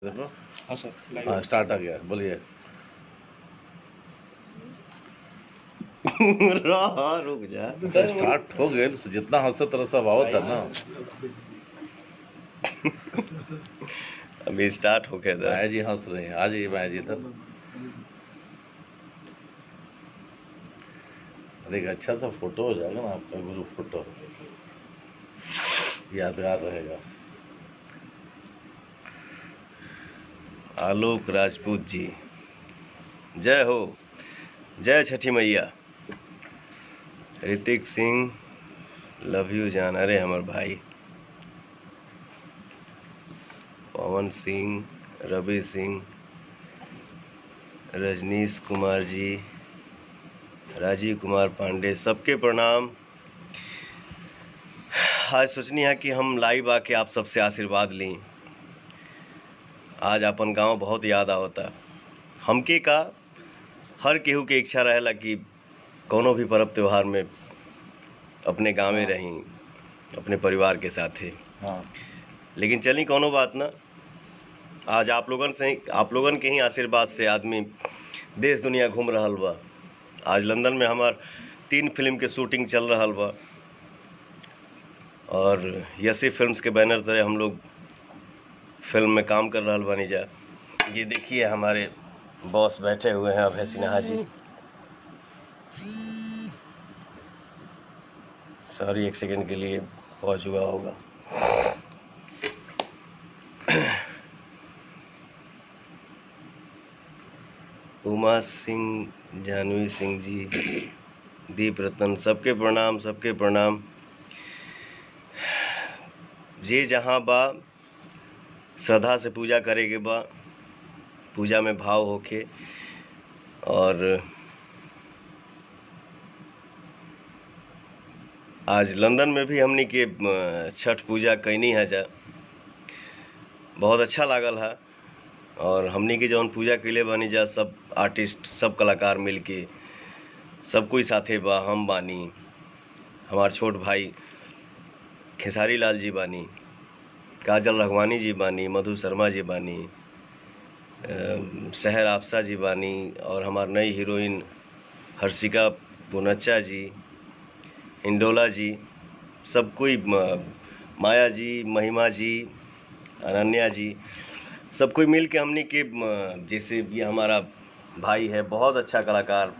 देखो। हाँ सर, हाँ, स्टार्ट आ गया, बोलिए। रुक जा। स्टार्ट हो गए तो जितना हंसे तरह सब आवत है ना। अभी स्टार्ट हो गया था। माया जी हंस रही हैं, आ जाइए माया जी इधर। अरे एक अच्छा सा फोटो हो जाएगा ना आपका, ग्रुप फोटो यादगार रहेगा। आलोक राजपूत जी, जय हो, जय छठी मैया। ऋतिक सिंह, लव यू जान, अरे हमर भाई। पवन सिंह, रवि सिंह, रजनीश कुमार जी, राजीव कुमार पांडे, सबके प्रणाम। आज सोचनी है कि हम लाइव आके आप सबसे आशीर्वाद लें। आज अपन गांव बहुत याद आवता। हमके का हर केहू के इच्छा रहेला कि कोनो भी पर्व त्योहार में अपने गाँव में रहीं, अपने परिवार के साथे। हाँ, लेकिन चली कोनो बात ना, आज आप लोगन के ही आशीर्वाद से आदमी देश दुनिया घूम रहल बा। आज लंदन में हमार 3 फिल्म के शूटिंग चल रहल बा और यसी फिल्म्स के बैनर तले हम लोग फिल्म में काम कर रहल बानी जा। ये देखिए हमारे बॉस बैठे हुए हैं, अभय सिन्हा जी। सॉरी, एक सेकंड के लिए पहुंच हुआ होगा। उमा सिंह, जानवी सिंह जी, दीप रतन, सबके प्रणाम, सबके प्रणाम। जे जहाँ बा श्रद्धा से पूजा करे के बा, पूजा में भाव होके। और आज लंदन में भी हमनी के छठ पूजा कैनी है जा, बहुत अच्छा लागल है। और हमनी के जौन पूजा कैले बानी जा, सब आर्टिस्ट, सब कलाकार मिल के, सब कोई साथे बा। हम बानी, हमार छोट भाई खेसारी लाल जी बानी, काजल रघवानी जी बानी, मधु शर्मा जी बानी, सहर आपसा जी बानी, और हमार नई हीरोइन हर्षिका पुनच्चा जी, इंडोला जी, सब कोई, माया जी, महिमा जी, अनन्या जी, सब कोई मिल के हमनी के, जैसे ये हमारा भाई है बहुत अच्छा कलाकार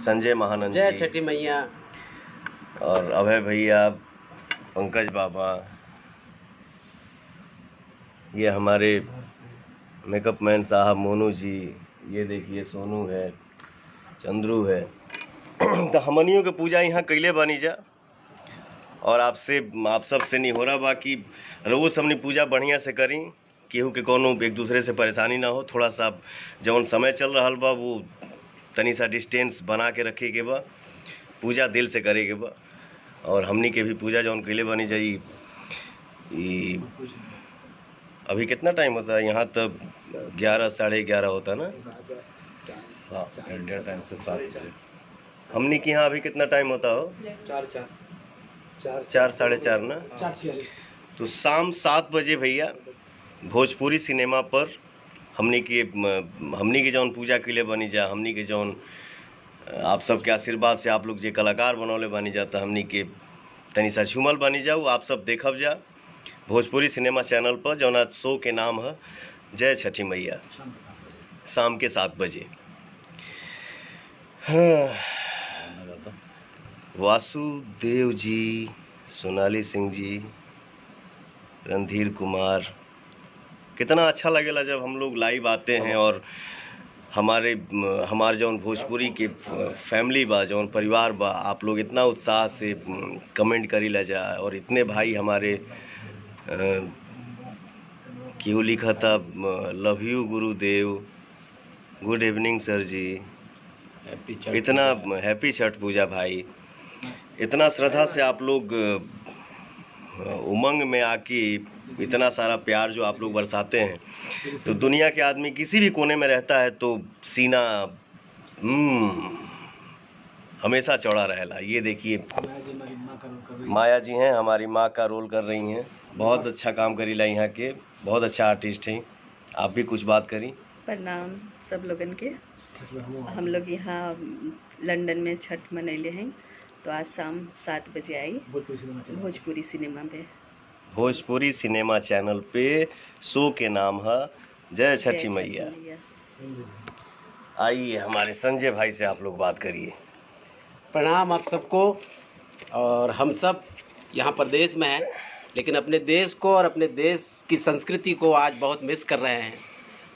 संजय महानंद जय जी, छठी मैया, और अभय भैया, पंकज बाबा, ये हमारे मेकअप मैन साहब मोनू जी, ये देखिए सोनू है, चंद्रू है। तो हमनियों के पूजा यहाँ कैले बानी जा। और आप सब से नहीं हो रहा बा कि रोज हमने पूजा बढ़िया से करी, केहू के कोनो एक दूसरे से परेशानी ना हो। थोड़ा सा जौन समय चल रहा बा वो तनी सा डिस्टेंस बना के रखे के बा, पूजा दिल से करे के बा। और हमनी के भी पूजा जौन कैले बानी जाई। अभी कितना टाइम होता है यहाँ? तब 11 साढ़े 11 होता ना, इंडिया टाइम से 7 बजे। हमनी के यहाँ अभी कितना टाइम होता हो? 4 साढ़े 4 ना। तो शाम 7 बजे भैया भोजपुरी सिनेमा पर हमनी के जौन पूजा के लिए बनी जा, हमनी के जौन आप सबके आशीर्वाद से आप लोग जे कलाकार बनौले बनी जा, तो हमनी के तनी सा झूमल बनी जाऊ। आप सब देखब जा भोजपुरी सिनेमा चैनल पर, जौना शो के नाम है जय छठी मैया, शाम के 7 बजे। हाँ, वासुदेव जी, सोनाली सिंह जी, रणधीर कुमार, कितना अच्छा लगेला जब हम लोग लाइव आते हैं और हमारे जौन भोजपुरी के फैमिली बा, जौन परिवार बा, आप लोग इतना उत्साह से कमेंट करी ला जा। और इतने भाई हमारे केहू लिखा था love you Gurudev, good evening सर जी, इतना हैप्पी छठ पूजा भाई। इतना श्रद्धा से आप लोग उमंग में आके इतना सारा प्यार जो आप लोग बरसाते हैं, तो दुनिया के आदमी किसी भी कोने में रहता है तो सीना हमेशा चौड़ा रहेला। ये देखिए माया जी हैं, हमारी माँ का रोल कर रही हैं, बहुत अच्छा काम करीला यहाँ के, बहुत अच्छा आर्टिस्ट हैं। आप भी कुछ बात करी। प्रणाम सब लोगन के। हम लोग यहाँ लंदन में छठ मनैले हैं, तो आज शाम 7 बजे आई भोजपुरी सिनेमा पे। भोजपुरी सिनेमा चैनल पे शो के नाम है जय छठी जय मैया। आइए हमारे संजय भाई से आप लोग बात करिए। प्रणाम आप सबको। और हम सब यहाँ प्रदेश में हैं, लेकिन अपने देश को और अपने देश की संस्कृति को आज बहुत मिस कर रहे हैं।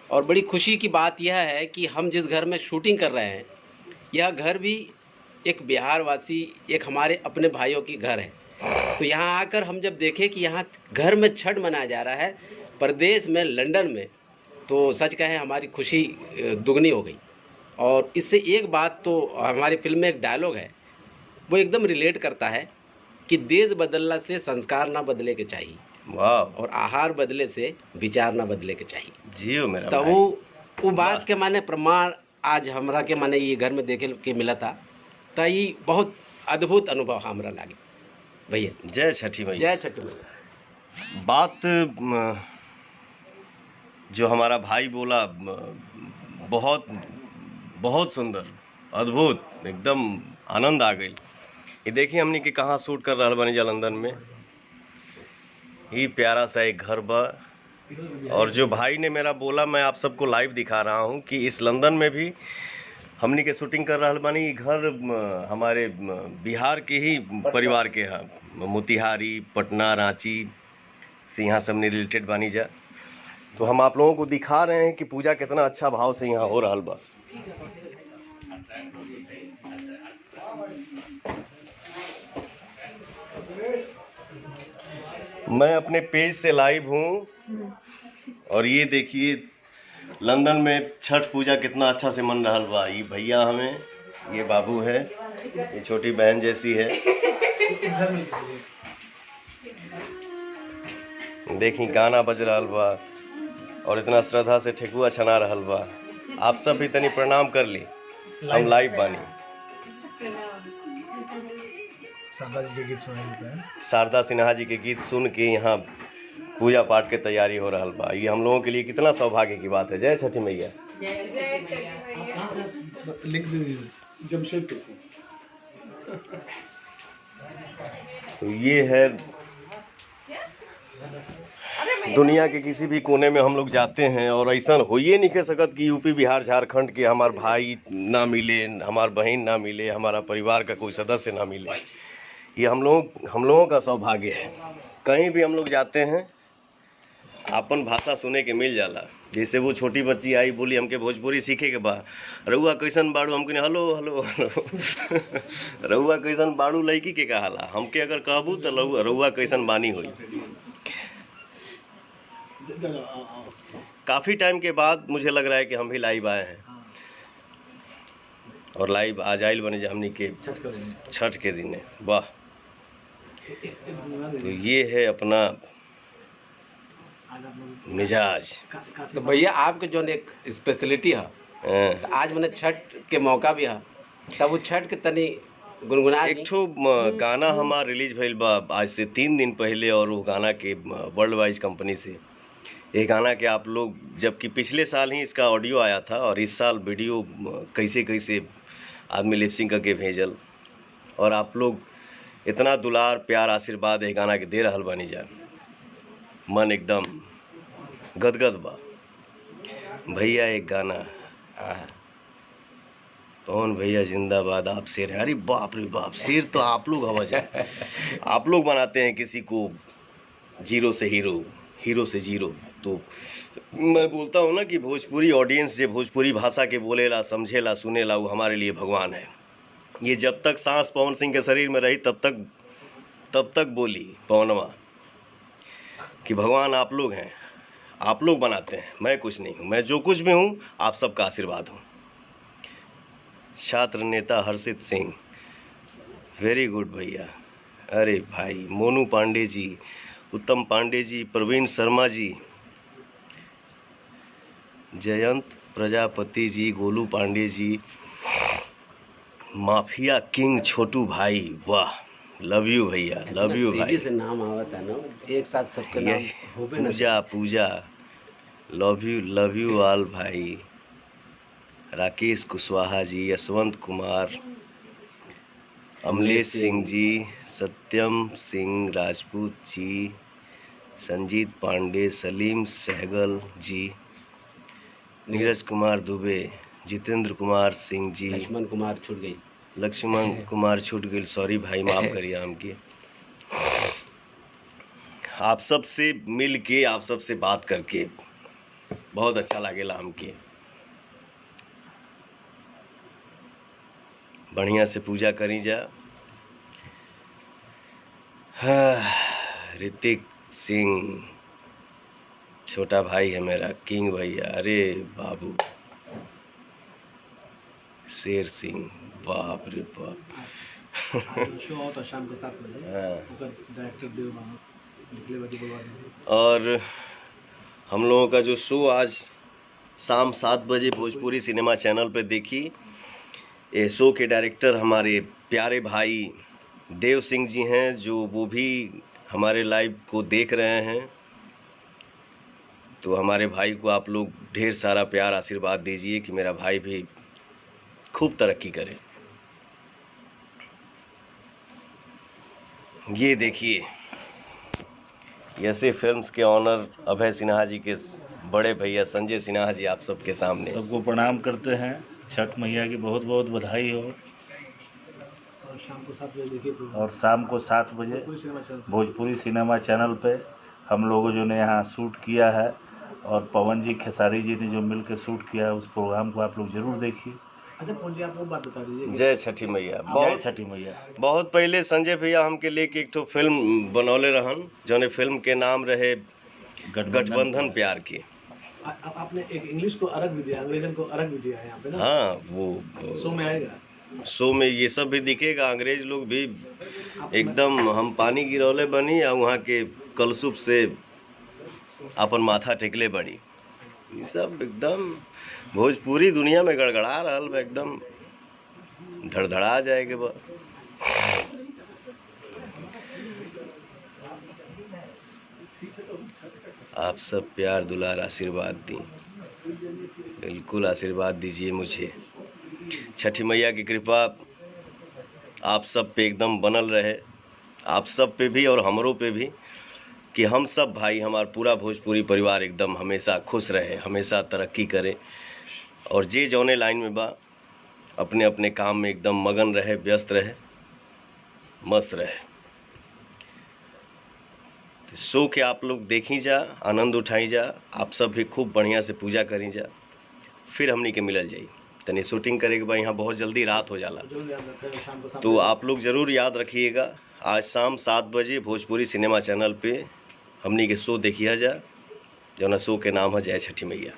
और बड़ी खुशी की बात यह है कि हम जिस घर में शूटिंग कर रहे हैं, यह घर भी एक बिहारवासी, एक हमारे अपने भाइयों की घर है। तो यहाँ आकर हम जब देखें कि यहाँ घर में छठ मनाया जा रहा है प्रदेश में, लंदन में, तो सच कहें हमारी खुशी दुगनी हो गई। और इससे एक बात, तो हमारी फिल्म में एक डायलॉग है, वो एकदम रिलेट करता है कि देश बदलने से संस्कार ना बदले के चाहिए, वाह, और आहार बदले से विचार ना बदले के चाहिए। जियो मेरा तो भाई। वो बात के माने प्रमाण आज हमरा के माने ये घर में देखे के मिला था। तो ये बहुत अद्भुत अनुभव हमरा लागे भैया। जय छठी मैया। जय छठ मैया। बात जो हमारा भाई बोला बहुत बहुत सुंदर, अद्भुत, एकदम आनंद आ गई। ये देखिए हमने कि कहाँ शूट कर रहा बनी लंदन में। ही प्यारा सा एक घर बा। और जो भाई ने मेरा बोला, मैं आप सबको लाइव दिखा रहा हूँ कि इस लंदन में भी हमने के शूटिंग कर रहा बानी। घर हमारे बिहार के ही परिवार के हैं, मोतिहारी, पटना, रांची से यहाँ सब रिलेटेड बानी जा। तो हम आप लोगों को दिखा रहे हैं कि पूजा कितना अच्छा भाव से यहाँ हो रहा बा। मैं अपने पेज से लाइव हूँ और ये देखिए लंदन में छठ पूजा कितना अच्छा से मन रहा बा। ये भैया हमें, ये बाबू है, ये छोटी बहन जैसी है। देखी गाना बज रहा बा और इतना श्रद्धा से ठेकुआ छना रहा बा। आप सब भी तनी प्रणाम कर ली, हम लाइव बानी। शारदा जी के गीत सुनाई है। शारदा सिन्हा जी के गीत सुन के यहाँ पूजा पाठ के तैयारी हो रहा बा। ये हम लोगों के लिए कितना सौभाग्य की बात है। जय छठी मैया। लिख दीजिए जमशेदपुर। तो ये है, दुनिया के किसी भी कोने में हम लोग जाते हैं और ऐसा हो ये नहीं कह सकत कि यूपी, बिहार, झारखंड के हमार भाई ना मिले, हमार बहन ना मिले, हमारा परिवार का कोई सदस्य ना मिले। ये हम लोगों का सौभाग्य है। कहीं भी हम लोग जाते हैं अपन भाषा सुने के मिल जाला। जैसे वो छोटी बच्ची आई, बोली हमके भोजपुरी सीखे के बा। रउआ कैसन बाड़ू, हमके हेलो हेलो हेलो रउआ कैसन बाड़ू लड़की के कहाला, हमके अगर कहबू तो रउआ कैसन बानी हुई। काफ़ी टाइम के बाद मुझे लग रहा है कि हम भी लाइव आए हैं और लाइव आज आइल बने जो हमने के छठ के दिन। वाह। तो ये है अपना मिजाज। तो भैया आपके जो एक स्पेशलिटी है, तो आज मैंने छठ के मौका भी है, तब वो छठ के तनी गुनगुना एक ठो गाना हमारा रिलीज भइल बा आज से 3 दिन पहले। और वो गाना के वर्ल्ड वाइज कंपनी से ये गाना के आप लोग, जबकि पिछले साल ही इसका ऑडियो आया था और इस साल वीडियो कैसे कैसे आदमी लिपसिंग करके भेजल। और आप लोग इतना दुलार, प्यार, आशीर्वाद ये गाना के दे रहल बानी जा, मन एकदम गदगद बा। भैया एक गाना, पवन भैया जिंदाबाद, आप शेर हैं। अरे बाप रे बाप, शेर तो आप लोग हवा जाए। आप लोग बनाते हैं किसी को जीरो से हीरो, हीरो से जीरो। तो मैं बोलता हूँ ना कि भोजपुरी ऑडियंस जो भोजपुरी भाषा के बोलेला, समझेला, सुनेला, वो हमारे लिए भगवान है। ये जब तक सांस पवन सिंह के शरीर में रही तब तक बोली पवनवा कि भगवान आप लोग हैं, आप लोग बनाते हैं, मैं कुछ नहीं हूँ। मैं जो कुछ भी हूँ आप सबका आशीर्वाद हूँ। छात्र नेता हर्षित सिंह, वेरी गुड भैया। अरे भाई, मोनू पांडे जी, उत्तम पांडे जी, प्रवीण शर्मा जी, जयंत प्रजापति जी, गोलू पांडे जी, माफिया किंग छोटू भाई, वाह, लव यू भैया, लव यू भाई। से नाम आवता ना, एक साथ सबके नाम होबे ना। पूजा लव यू ऑल भाई। राकेश कुशवाहा जी, यशवंत कुमार, अमलेश सिंह जी, सत्यम सिंह राजपूत जी, संजीत पांडे, सलीम सहगल जी, नीरज कुमार दुबे, जितेंद्र कुमार सिंह जी, लक्ष्मण कुमार छूट गई। लक्ष्मण कुमार छूट गई, सॉरी भाई, माफ़ करिए हमके। आप सब से मिल के, आप सब से बात करके बहुत अच्छा लागेला हमके। बढ़िया से पूजा करी जा। ऋतिक सिंह छोटा भाई है मेरा, किंग भैया, अरे बाबू, शेर सिंह, बाप रे बाप। शो होता शाम के 7 बजे। डायरेक्टर देव निकले बजे बुलवा देंगे। और हम लोगों का जो शो आज शाम 7 बजे भोजपुरी सिनेमा चैनल पे देखी, ये शो के डायरेक्टर हमारे प्यारे भाई देव सिंह जी हैं, जो वो भी हमारे लाइव को देख रहे हैं। तो हमारे भाई को आप लोग ढेर सारा प्यार आशीर्वाद दीजिए कि मेरा भाई भी खूब तरक्की करे। ये देखिए, ऐसे फिल्म्स के ऑनर अभय सिन्हा जी के बड़े भैया संजय सिन्हा जी आप सबके सामने। सबको प्रणाम करते हैं। छठ मैया की बहुत बहुत बधाई हो। और शाम को 7 बजे देखिए प्रोग्राम। और शाम को 7 बजे पूरी सिनेमा चल। भोजपुरी सिनेमा चैनल पे हम लोगों जो ने यहाँ शूट किया है, और पवन जी खेसारी जी ने जो मिल के शूट किया है, उस प्रोग्राम को आप लोग जरूर देखिए। अच्छा पवन जी, आप वो बात बता दीजिए। जय छठी मैया। जय बहुत छठी मैया। बहुत पहले संजय भैया हमके लेके एक ठो फिल्म बनौले रहन, जौने फिल्म के नाम रहे गठबंधन प्यार की। आपने एक इंग्लिश को अलग भी दिया, अंग्रेजन को अलग भी दिया है यहाँ पे ना। हाँ, वो शो में आएगा। शो में ये सब भी दिखेगा। अंग्रेज लोग भी एकदम हम पानी गिरौले बनी और वहाँ के कलसुप से अपन माथा टेकले बड़ी। ये सब एकदम भोजपुरी दुनिया में गड़गड़ा रहल बा, एकदम धड़धड़ा जाएगा बा। आप सब प्यार दुलार आशीर्वाद दी, बिल्कुल आशीर्वाद दीजिए मुझे। छठी मैया की कृपा आप सब पे एकदम बनल रहे, आप सब पे भी और हमरों पे भी, कि हम सब भाई, हमारा पूरा भोजपुरी परिवार एकदम हमेशा खुश रहे, हमेशा तरक्की करे, और जे जौने लाइन में बा अपने अपने काम में एकदम मगन रहे, व्यस्त रहे, मस्त रहे। तो शो के आप लोग देखी जा, आनंद उठाई जा, आप सब भी खूब बढ़िया से पूजा करी जा। फिर हमनी के मिलल जाई, तनी शूटिंग करे के बाद यहाँ बहुत जल्दी रात हो जाला, जरूर याद रखें शाम को 7 तो आप लोग ज़रूर याद रखिएगा। आज शाम 7 बजे भोजपुरी सिनेमा चैनल पे हमनी के शो देखिए जा, जौना शो के नाम है जय छठी मैया।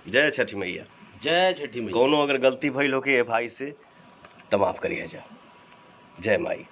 जय छठी मैया। जय छठी मैया। कोनो अगर गलती भइल होके ए भाई से, तो माफ़ करिए जा। जय माई।